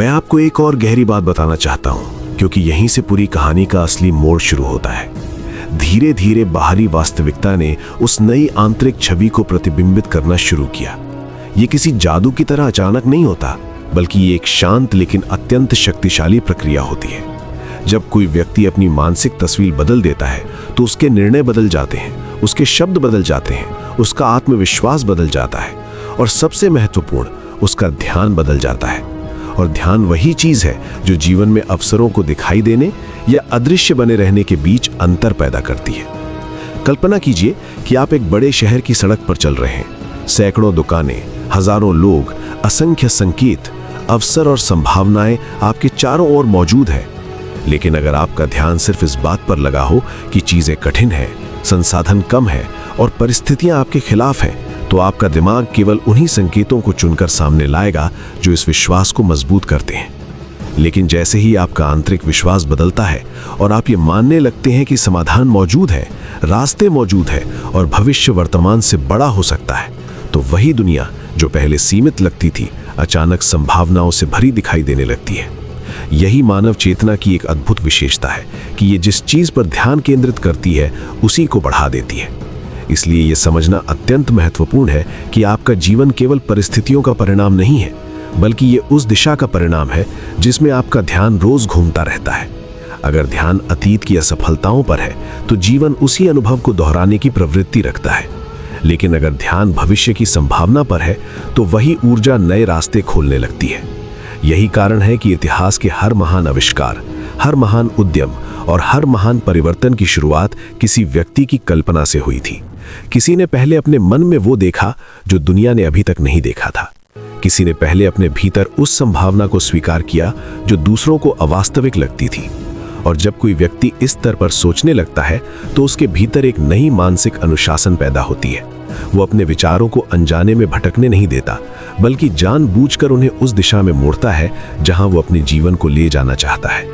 मैं आपको एक और गहरी बात बताना चाहता हूं, क्योंकि यहीं से पूरी कहानी का असली मोड़ शुरू होता है। धीरे धीरे बाहरी वास्तविकता ने उस नई आंतरिक छवि को प्रतिबिंबित करना शुरू किया। ये किसी जादू की तरह अचानक नहीं होता, बल्कि ये एक शांत लेकिन अत्यंत शक्तिशाली प्रक्रिया होती है। जब कोई व्यक्ति अपनी मानसिक तस्वीर बदल देता है तो उसके निर्णय बदल जाते हैं, उसके शब्द बदल जाते हैं, उसका आत्मविश्वास बदल जाता है और सबसे महत्वपूर्ण, उसका ध्यान बदल जाता है। और ध्यान वही चीज है जो जीवन में अवसरों को दिखाई देने या अदृश्य बने रहने के बीच अंतर पैदा करती है। कल्पना कीजिए कि आप एक बड़े शहर की सड़क पर चल रहे हैं। सैकड़ों दुकानें, हजारों लोग, असंख्य संकेत, अवसर और संभावनाएं आपके चारों ओर मौजूद हैं। लेकिन अगर आपका ध्यान सिर्फ इस बात पर लगा हो कि चीजें कठिन हैं, संसाधन कम है और परिस्थितियां आपके खिलाफ हैं, तो आपका दिमाग केवल उन्हीं संकेतों को चुनकर सामने लाएगा जो इस विश्वास को मजबूत करते हैं। लेकिन जैसे ही आपका आंतरिक विश्वास बदलता है और आप ये मानने लगते हैं कि समाधान मौजूद है, रास्ते मौजूद है और भविष्य वर्तमान से बड़ा हो सकता है, तो वही दुनिया जो पहले सीमित लगती थी अचानक संभावनाओं से भरी दिखाई देने लगती है। यही मानव चेतना की एक अद्भुत विशेषता है कि ये जिस चीज पर ध्यान केंद्रित करती है उसी को बढ़ा देती है। इसलिए ये समझना अत्यंत महत्वपूर्ण है कि आपका जीवन केवल परिस्थितियों का परिणाम नहीं है, बल्कि ये उस दिशा का परिणाम है जिसमें आपका ध्यान रोज घूमता रहता है। अगर ध्यान अतीत की असफलताओं पर है तो जीवन उसी अनुभव को दोहराने की प्रवृत्ति रखता है। लेकिन अगर ध्यान भविष्य की संभावना पर है तो वही ऊर्जा नए रास्ते खोलने लगती है। यही कारण है कि इतिहास के हर महान आविष्कार, हर महान उद्यम और हर महान परिवर्तन की शुरुआत किसी व्यक्ति की कल्पना से हुई थी। किसी ने पहले अपने मन में वो देखा जो दुनिया ने अभी तक नहीं देखा था। किसी ने पहले अपने भीतर उस संभावना को स्वीकार किया जो दूसरों को अवास्तविक लगती थी। और जब कोई व्यक्ति इस स्तर पर सोचने लगता है तो उसके भीतर एक नई मानसिक अनुशासन पैदा होती है। वो अपने विचारों को अनजाने में भटकने नहीं देता, बल्कि जानबूझकर उन्हें उस दिशा में मोड़ता है जहां वो अपने जीवन को ले जाना चाहता है।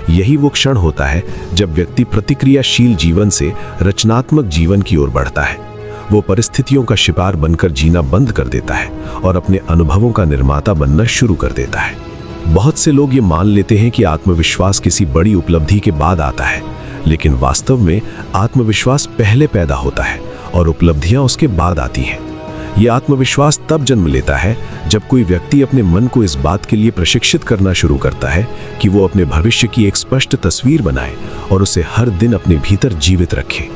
यही वो क्षण होता है जब व्यक्ति प्रतिक्रियाशील जीवन से रचनात्मक जीवन की ओर बढ़ता है। वो परिस्थितियों का शिकार बनकर जीना बंद कर देता है और अपने अनुभवों का निर्माता बनना शुरू कर देता है। बहुत से लोग ये मान लेते हैं कि आत्मविश्वास किसी बड़ी उपलब्धि के बाद आता है, लेकिन वास्तव में आत्मविश्वास पहले पैदा होता है और उपलब्धियां उसके बाद आती हैं। ये आत्मविश्वास तब जन्म लेता है जब कोई व्यक्ति अपने मन को इस बात के लिए प्रशिक्षित करना शुरू करता है कि वो अपने भविष्य की एक स्पष्ट तस्वीर बनाए और उसे हर दिन अपने भीतर जीवित रखे।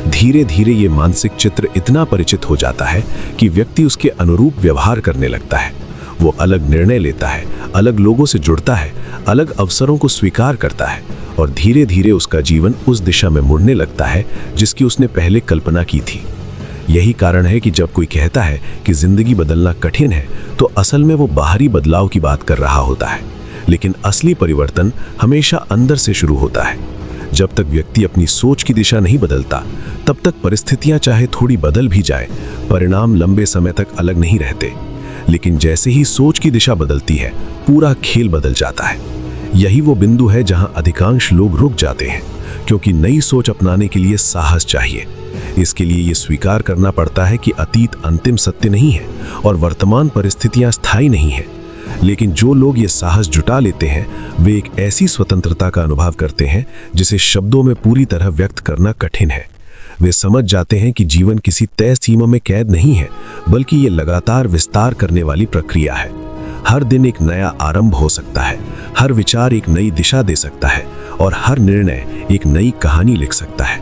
धीरे धीरे ये मानसिक चित्र इतना परिचित हो जाता है कि व्यक्ति उसके अनुरूप व्यवहार करने लगता है। वो अलग निर्णय लेता है, अलग लोगों से जुड़ता है, अलग अवसरों को स्वीकार करता है और धीरे धीरे उसका जीवन उस दिशा में मुड़ने लगता है जिसकी उसने पहले कल्पना की थी। यही कारण है कि जब कोई कहता है कि जिंदगी बदलना कठिन है तो असल में वो बाहरी बदलाव की बात कर रहा होता है, लेकिन असली परिवर्तन हमेशा अंदर से शुरू होता है। जब तक व्यक्ति अपनी सोच की दिशा नहीं बदलता, तब तक परिस्थितियां चाहे थोड़ी बदल भी जाए, परिणाम लंबे समय तक अलग नहीं रहते। लेकिन जैसे ही सोच की दिशा बदलती है, पूरा खेल बदल जाता है। यही वो बिंदु है जहां अधिकांश लोग रुक जाते हैं, क्योंकि नई सोच अपनाने के लिए साहस चाहिए। इसके लिए ये स्वीकार करना पड़ता है कि अतीत अंतिम सत्य नहीं है और वर्तमान परिस्थितियां स्थायी नहीं है। लेकिन जो लोग ये साहस जुटा लेते हैं, वे एक ऐसी स्वतंत्रता का अनुभव करते हैं जिसे शब्दों में पूरी तरह व्यक्त करना कठिन है। वे समझ जाते हैं कि जीवन किसी तय सीमा में कैद नहीं है, बल्कि ये लगातार विस्तार करने वाली प्रक्रिया है। हर दिन एक नया आरंभ हो सकता है, हर विचार एक नई दिशा दे सकता है और हर निर्णय एक नई कहानी लिख सकता है।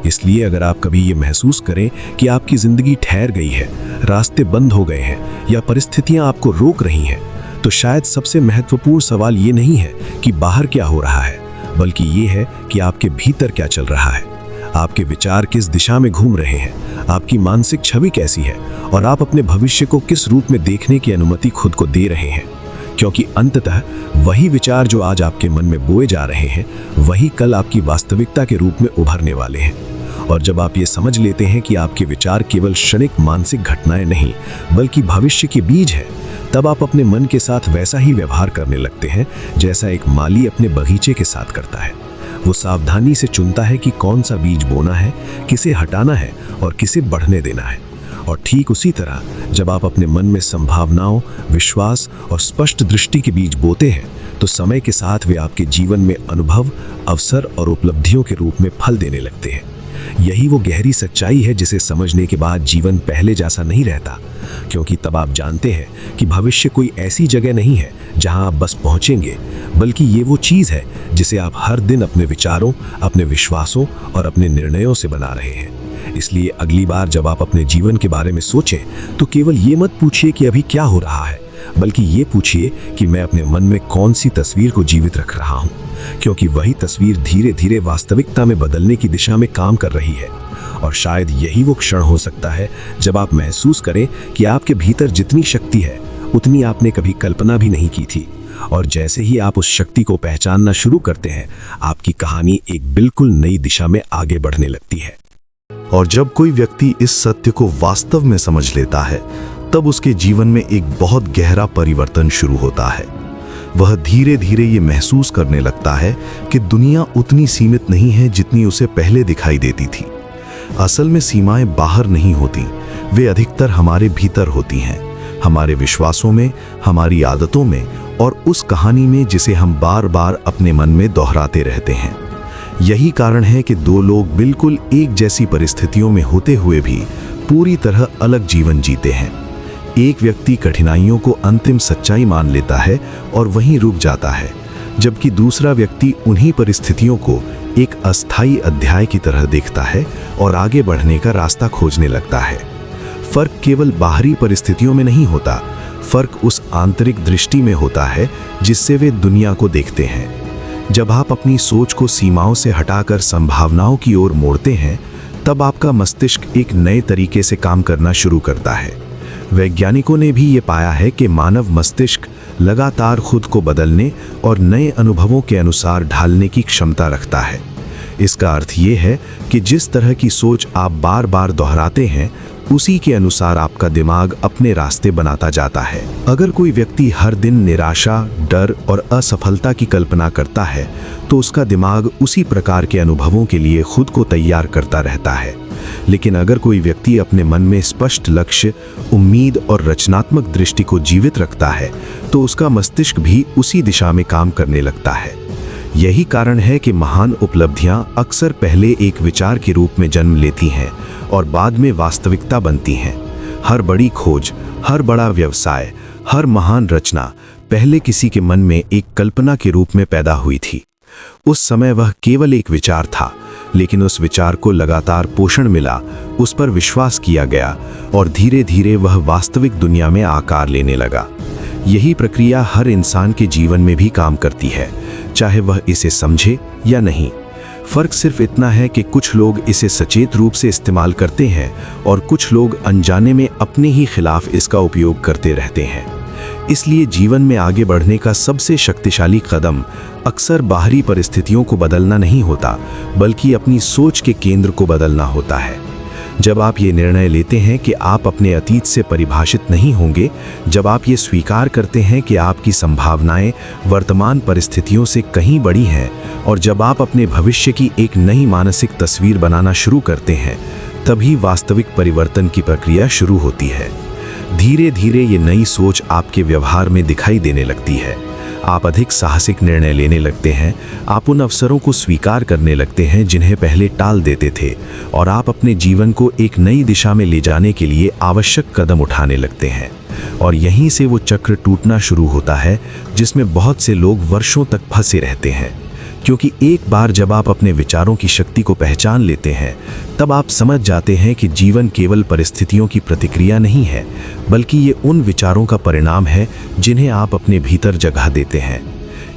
इसलिए अगर आप कभी ये महसूस करें कि आपकी जिंदगी ठहर गई है, रास्ते बंद हो गए हैं या परिस्थितियां आपको रोक रही हैं, तो शायद सबसे महत्वपूर्ण सवाल ये नहीं है कि बाहर क्या हो रहा है, बल्कि ये है कि आपके भीतर क्या चल रहा है। आपके विचार किस दिशा में घूम रहे हैं, आपकी मानसिक छवि कैसी है और आप अपने भविष्य को किस रूप में देखने की अनुमति खुद को दे रहे हैं। क्योंकि अंततः वही विचार जो आज आपके मन में बोए जा रहे हैं, वही कल आपकी वास्तविकता के रूप में उभरने वाले हैं। और जब आप ये समझ लेते हैं कि आपके विचार केवल क्षणिक मानसिक घटनाएं नहीं, बल्कि भविष्य के बीज है, तब आप अपने मन के साथ वैसा ही व्यवहार करने लगते हैं जैसा एक माली अपने बगीचे के साथ करता है। वो सावधानी से चुनता है कि कौन सा बीज बोना है, किसे हटाना है और किसे बढ़ने देना है। और ठीक उसी तरह जब आप अपने मन में संभावनाओं, विश्वास और स्पष्ट दृष्टि के बीज बोते हैं तो समय के साथ वे आपके जीवन में अनुभव, अवसर और उपलब्धियों के रूप में फल देने लगते हैं। यही वो गहरी सच्चाई है जिसे समझने के बाद जीवन पहले जैसा नहीं रहता, क्योंकि तब आप जानते हैं कि भविष्य कोई ऐसी जगह नहीं है जहां आप बस पहुंचेंगे, बल्कि ये वो चीज़ है जिसे आप हर दिन अपने विचारों, अपने विश्वासों और अपने निर्णयों से बना रहे हैं। इसलिए अगली बार जब आप अपने जीवन के बारे में सोचें तो केवल ये मत पूछिए कि अभी क्या हो रहा है, बल्कि ये पूछिए कि मैं अपने मन में कौन सी तस्वीर को जीवित रख रहा हूँ, क्योंकि वही तस्वीर धीरे धीरे वास्तविकता में बदलने की दिशा में काम कर रही है। और शायद यही वो क्षण हो सकता है जब आप महसूस करें कि आपके भीतर जितनी शक्ति है उतनी आपने कभी कल्पना भी नहीं की थी। और जैसे ही आप उस शक्ति को पहचानना शुरू करते हैं, आपकी कहानी एक बिल्कुल नई दिशा में आगे बढ़ने लगती है। और जब कोई व्यक्ति इस सत्य को वास्तव में समझ लेता है, तब उसके जीवन में एक बहुत गहरा परिवर्तन शुरू होता है। वह धीरे धीरे ये महसूस करने लगता है कि दुनिया उतनी सीमित नहीं है जितनी उसे पहले दिखाई देती थी। असल में सीमाएं बाहर नहीं होती, वे अधिकतर हमारे भीतर होती हैं, हमारे विश्वासों में, हमारी आदतों में और उस कहानी में जिसे हम बार बार अपने मन में दोहराते रहते हैं। यही कारण है कि दो लोग बिल्कुल एक जैसी परिस्थितियों में होते हुए भी पूरी तरह अलग जीवन जीते हैं। एक व्यक्ति कठिनाइयों को अंतिम सच्चाई मान लेता है और वहीं रुक जाता है, जबकि दूसरा व्यक्ति उन्हीं परिस्थितियों को एक अस्थायी अध्याय की तरह देखता है और आगे बढ़ने का रास्ता खोजने लगता है। फर्क केवल बाहरी परिस्थितियों में नहीं होता, फर्क उस आंतरिक दृष्टि में होता है जिससे वे दुनिया को देखते हैं। जब आप अपनी सोच को सीमाओं से हटाकर संभावनाओं की ओर मोड़ते हैं, तब आपका मस्तिष्क एक नए तरीके से काम करना शुरू करता है। वैज्ञानिकों ने भी ये पाया है कि मानव मस्तिष्क लगातार खुद को बदलने और नए अनुभवों के अनुसार ढालने की क्षमता रखता है। इसका अर्थ ये है कि जिस तरह की सोच आप बार बार दोहराते हैं, उसी के अनुसार आपका दिमाग अपने रास्ते बनाता जाता है। अगर कोई व्यक्ति हर दिन निराशा, डर और असफलता की कल्पना करता है, तो उसका दिमाग उसी प्रकार के अनुभवों के लिए खुद को तैयार करता रहता है। लेकिन अगर कोई व्यक्ति अपने मन में स्पष्ट लक्ष्य, उम्मीद और रचनात्मक दृष्टि को जीवित रखता है, तो उसका मस्तिष्क भी उसी दिशा में काम करने लगता है। यही कारण है कि महान उपलब्धियां अक्सर पहले एक विचार के रूप में जन्म लेती हैं और बाद में वास्तविकता बनती हैं। हर बड़ी खोज, हर बड़ा व्यवसाय, हर महान रचना पहले किसी के मन में एक कल्पना के रूप में पैदा हुई थी। उस समय वह केवल एक विचार था, लेकिन उस विचार को लगातार पोषण मिला, उस पर विश्वास किया गया और धीरे धीरे वह वास्तविक दुनिया में आकार लेने लगा। यही प्रक्रिया हर इंसान के जीवन में भी काम करती है, चाहे वह इसे समझे या नहीं। फर्क सिर्फ इतना है कि कुछ लोग इसे सचेत रूप से इस्तेमाल करते हैं और कुछ लोग अनजाने में अपने ही खिलाफ इसका उपयोग करते रहते हैं। इसलिए जीवन में आगे बढ़ने का सबसे शक्तिशाली कदम अक्सर बाहरी परिस्थितियों को बदलना नहीं होता, बल्कि अपनी सोच के केंद्र को बदलना होता है। जब आप ये निर्णय लेते हैं कि आप अपने अतीत से परिभाषित नहीं होंगे, जब आप ये स्वीकार करते हैं कि आपकी संभावनाएं वर्तमान परिस्थितियों से कहीं बड़ी हैं, और जब आप अपने भविष्य की एक नई मानसिक तस्वीर बनाना शुरू करते हैं, तभी वास्तविक परिवर्तन की प्रक्रिया शुरू होती है। धीरे धीरे ये नई सोच आपके व्यवहार में दिखाई देने लगती है। आप अधिक साहसिक निर्णय लेने लगते हैं, आप उन अवसरों को स्वीकार करने लगते हैं जिन्हें पहले टाल देते थे, और आप अपने जीवन को एक नई दिशा में ले जाने के लिए आवश्यक कदम उठाने लगते हैं। और यहीं से वो चक्र टूटना शुरू होता है जिसमें बहुत से लोग वर्षों तक फंसे रहते हैं। क्योंकि एक बार जब आप अपने विचारों की शक्ति को पहचान लेते हैं, तब आप समझ जाते हैं कि जीवन केवल परिस्थितियों की प्रतिक्रिया नहीं है, बल्कि ये उन विचारों का परिणाम है जिन्हें आप अपने भीतर जगह देते हैं।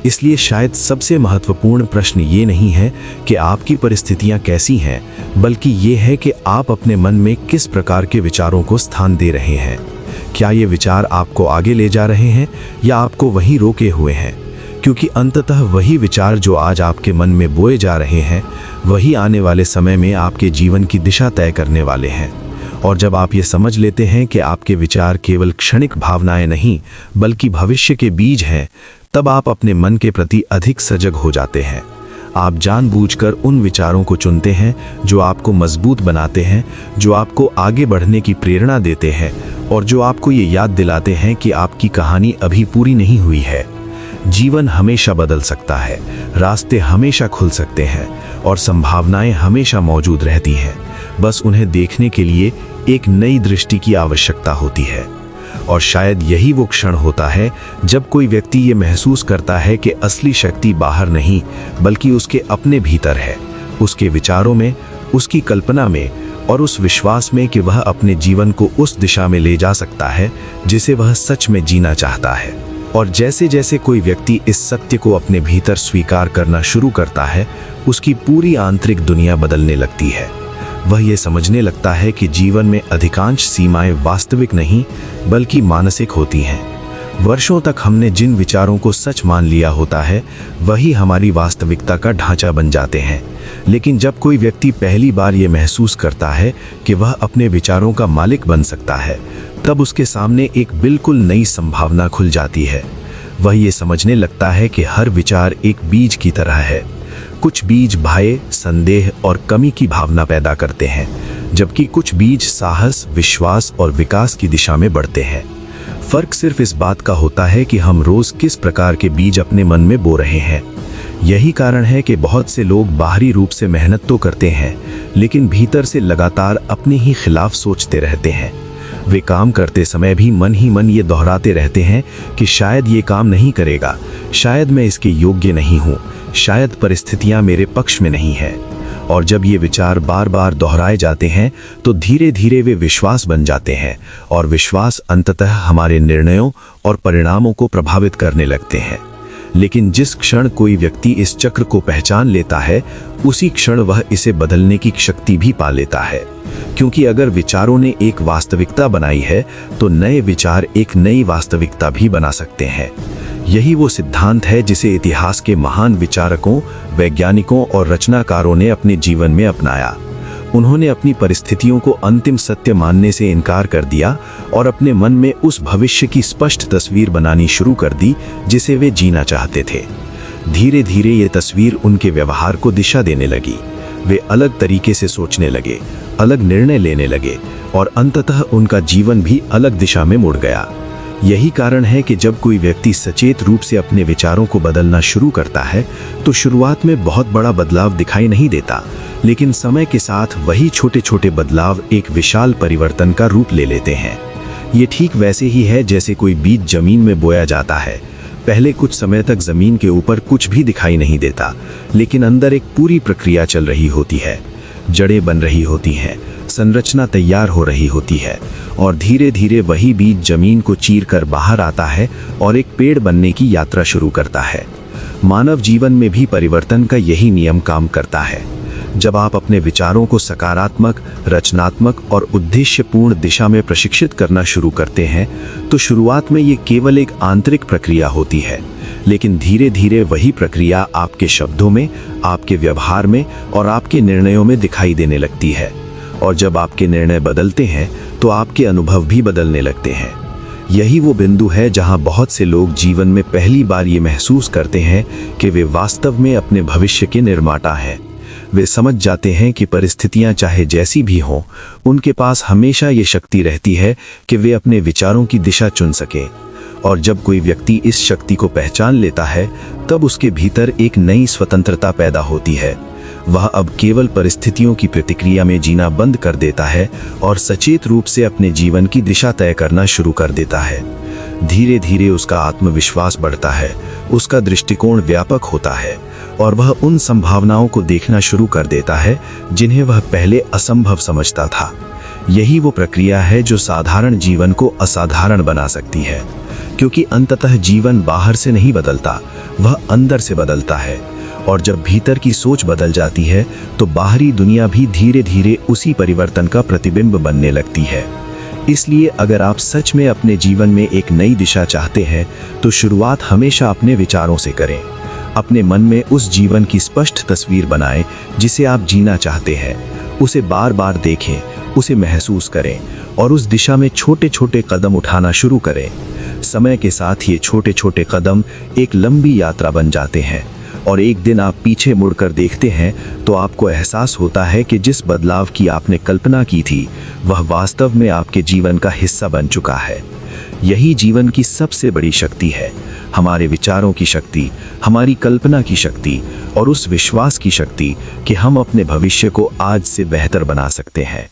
इसलिए शायद सबसे महत्वपूर्ण प्रश्न ये नहीं है कि आपकी परिस्थितियां कैसी हैं, बल्कि ये है कि आप अपने मन में किस प्रकार के विचारों को स्थान दे रहे हैं। क्या ये विचार आपको आगे ले जा रहे हैं या आपको वहीं रोके हुए हैं? क्योंकि अंततः वही विचार जो आज आपके मन में बोए जा रहे हैं, वही आने वाले समय में आपके जीवन की दिशा तय करने वाले हैं। और जब आप ये समझ लेते हैं कि आपके विचार केवल क्षणिक भावनाएं नहीं, बल्कि भविष्य के बीज हैं, तब आप अपने मन के प्रति अधिक सजग हो जाते हैं। आप जानबूझकर उन विचारों को चुनते हैं जो आपको मजबूत बनाते हैं, जो आपको आगे बढ़ने की प्रेरणा देते हैं और जो आपको ये याद दिलाते हैं कि आपकी कहानी अभी पूरी नहीं हुई है। जीवन हमेशा बदल सकता है, रास्ते हमेशा खुल सकते हैं और संभावनाएं हमेशा मौजूद रहती हैं। बस उन्हें देखने के लिए एक नई दृष्टि की आवश्यकता होती है। और शायद यही वो क्षण होता है जब कोई व्यक्ति ये महसूस करता है कि असली शक्ति बाहर नहीं बल्कि उसके अपने भीतर है, उसके विचारों में, उसकी कल्पना में और उस विश्वास में कि वह अपने जीवन को उस दिशा में ले जा सकता है जिसे वह सच में जीना चाहता है। और जैसे जैसे कोई व्यक्ति इस सत्य को अपने भीतर स्वीकार करना शुरू करता है, उसकी पूरी आंतरिक दुनिया बदलने लगती है। वह ये समझने लगता है कि जीवन में अधिकांश सीमाएं वास्तविक नहीं बल्कि मानसिक होती हैं। वर्षों तक हमने जिन विचारों को सच मान लिया होता है वही हमारी वास्तविकता का ढांचा बन जाते हैं। लेकिन जब कोई व्यक्ति पहली बार ये महसूस करता है कि वह अपने विचारों का मालिक बन सकता है, तब उसके सामने एक बिल्कुल नई संभावना खुल जाती है। वह ये समझने लगता है कि हर विचार एक बीज की तरह है। कुछ बीज भय, संदेह और कमी की भावना पैदा करते हैं, जबकि कुछ बीज साहस, विश्वास और विकास की दिशा में बढ़ते हैं। फर्क सिर्फ इस बात का होता है कि हम रोज किस प्रकार के बीज अपने मन में बो रहे हैं। यही कारण है कि बहुत से लोग बाहरी रूप से मेहनत तो करते हैं, लेकिन भीतर से लगातार अपने ही खिलाफ सोचते रहते हैं। वे काम करते समय भी मन ही मन ये दोहराते रहते हैं कि शायद ये काम नहीं करेगा, शायद मैं इसके योग्य नहीं हूँ, शायद परिस्थितियां मेरे पक्ष में नहीं है। और जब ये विचार बार बार दोहराए जाते हैं तो धीरे धीरे वे विश्वास बन जाते हैं और विश्वास अंततः हमारे निर्णयों और परिणामों को प्रभावित करने लगते हैं। लेकिन जिस क्षण कोई व्यक्ति इस चक्र को पहचान लेता है, उसी क्षण वह इसे बदलने की शक्ति भी पा लेता है। क्योंकि अगर विचारों ने एक वास्तविकता बनाई है तो नए विचार एक नई वास्तविकता भी बना सकते हैं। यही वो सिद्धांत है जिसे इतिहास के महान विचारकों, वैज्ञानिकों और रचनाकारों ने अपने जीवन में अपनाया। उन्होंने अपनी परिस्थितियों को अंतिम सत्य मानने से इनकार कर दिया और अपने मन में उस भविष्य की स्पष्ट तस्वीर बनानी शुरू कर दी जिसे वे जीना चाहते थे। धीरे धीरे ये तस्वीर उनके व्यवहार को दिशा देने लगी। वे अलग तरीके से सोचने लगे, अलग निर्णय लेने लगे और अंततः उनका जीवन भी अलग दिशा में मुड़ गया। यही कारण है कि जब कोई व्यक्ति सचेत रूप से अपने विचारों को बदलना शुरू करता है तो शुरुआत में बहुत बड़ा बदलाव दिखाई नहीं देता, लेकिन समय के साथ वही छोटे छोटे बदलाव एक विशाल परिवर्तन का रूप ले लेते हैं। ये ठीक वैसे ही है जैसे कोई बीज जमीन में बोया जाता है। पहले कुछ समय तक जमीन के ऊपर कुछ भी दिखाई नहीं देता, लेकिन अंदर एक पूरी प्रक्रिया चल रही होती है। जड़ें बन रही होती हैं, संरचना तैयार हो रही होती है और धीरे धीरे वही बीज जमीन को चीरकर बाहर आता है और एक पेड़ बनने की यात्रा शुरू करता है। मानव जीवन में भी परिवर्तन का यही नियम काम करता है। जब आप अपने विचारों को सकारात्मक, रचनात्मक और उद्देश्यपूर्ण दिशा में प्रशिक्षित करना शुरू करते हैं तो शुरुआत में ये केवल एक आंतरिक प्रक्रिया होती है, लेकिन धीरे धीरे वही प्रक्रिया आपके शब्दों में, आपके व्यवहार में और आपके निर्णयों में दिखाई देने लगती है। और जब आपके निर्णय बदलते हैं तो आपके अनुभव भी बदलने लगते हैं। यही वो बिंदु है जहां बहुत से लोग जीवन में पहली बार ये महसूस करते हैं कि वे वास्तव में अपने भविष्य के निर्माता हैं। वे समझ जाते हैं कि परिस्थितियां चाहे जैसी भी हों, उनके पास हमेशा ये शक्ति रहती है कि वे अपने विचारों की दिशा चुन सकें। और जब कोई व्यक्ति इस शक्ति को पहचान लेता है, तब उसके भीतर एक नई स्वतंत्रता पैदा होती है। वह अब केवल परिस्थितियों की प्रतिक्रिया में जीना बंद कर देता है और सचेत रूप से अपने जीवन की दिशा तय करना शुरू कर देता है। धीरे धीरे उसका आत्मविश्वास बढ़ता है, उसका दृष्टिकोण व्यापक होता है और वह उन संभावनाओं को देखना शुरू कर देता है जिन्हें वह पहले असंभव समझता था। यही वो प्रक्रिया है जो साधारण जीवन को असाधारण बना सकती है, क्योंकि अंततः जीवन बाहर से नहीं बदलता, वह अंदर से बदलता है। और जब भीतर की सोच बदल जाती है तो बाहरी दुनिया भी धीरे धीरे उसी परिवर्तन का प्रतिबिंब बनने लगती है। इसलिए अगर आप सच में अपने जीवन में एक नई दिशा चाहते हैं तो शुरुआत हमेशा अपने विचारों से करें। अपने मन में उस जीवन की स्पष्ट तस्वीर बनाएं जिसे आप जीना चाहते हैं। उसे बार बार देखें, उसे महसूस करें और उस दिशा में छोटे छोटे कदम उठाना शुरू करें। समय के साथ ये छोटे छोटे कदम एक लंबी यात्रा बन जाते हैं और एक दिन आप पीछे मुड़कर देखते हैं तो आपको एहसास होता है कि जिस बदलाव की आपने कल्पना की थी वह वास्तव में आपके जीवन का हिस्सा बन चुका है। यही जीवन की सबसे बड़ी शक्ति है, हमारे विचारों की शक्ति, हमारी कल्पना की शक्ति और उस विश्वास की शक्ति कि हम अपने भविष्य को आज से बेहतर बना सकते हैं।